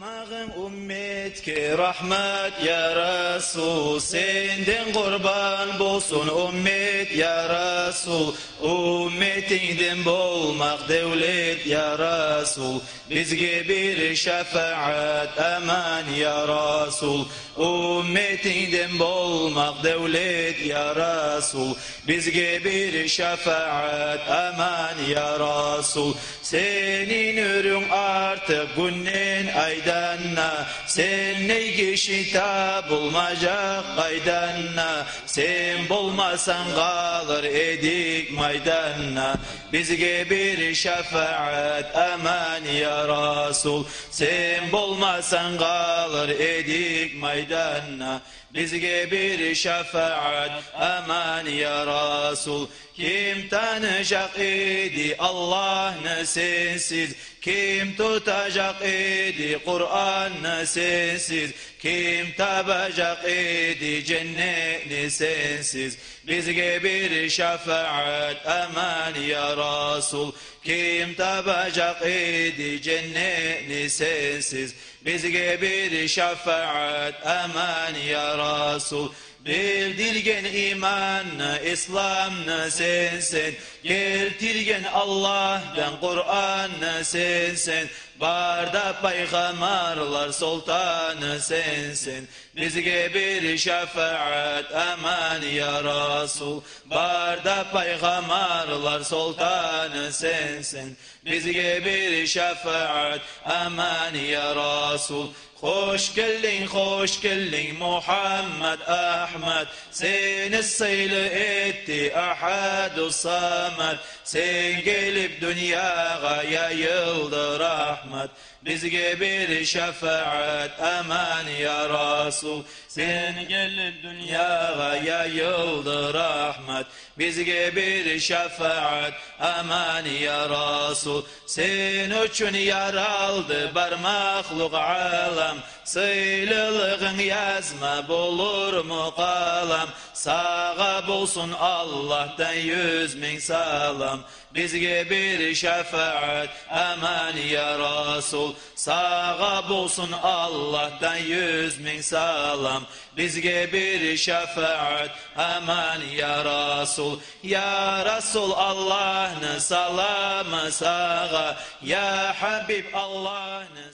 Mağın ümmetke rahmet ya Resul, senden kurban bolsun ümmet ya Resul, ümmetinden bolmak devlet ya Resul, bizge bir şefaat aman ya Resul, ümmetinden bolmak devlet ya Resul, bizge bir şefaat aman ya Resul, senin ürün artık günden aydanna, sen neygi şita bulmacak aydanna, sen bulmasan kalır edik maydanna, bizge bir şefaat aman ya Resul, sen bulmasan kalır edik maydanna, bizge bir şefaat aman ya Resul. Kim tanıyacak idi Allah'ını sensiz, kim tutacak idi Kur'an'ı sensiz, kim tabacak idi cennetini sensiz, bizge bir şefaat aman ya Resul, kim tabacak idi cennetini sensiz, bizge bir şefaat aman ya Resul. Bildirgen imanı, İslam'ını sensin, getirgen Allah'tan Kur'an'ı sensin, barda peygamberler sultanı sensin, bizge bir şefaat aman ya Resul, barda peygamberler sultanı sensin, bizge bir şefaat aman ya Resul. Hoş geldin Muhammed Ahmed, seni sayılı etti Ahad-ı Samed, sen gelip dünyaya yayıldı rahmet, bizge bir şefaat aman ya Resul, sen gelip dünyaya yayıldı rahmet, bizge bir şefaat aman ya Resul, sen için yaraldı bar mahluk alam, sıylılığın yazma bulur mu kalam, sağa bulsun Allah'tan 100.000 salam, bizge bir şefaat aman ya Resul, sağa bulsun Allah'tan 100.000 salam, bizge bir şefaat aman ya Resul, ya Resul Allah'ın salamı sağa, ya Habib Allah'ın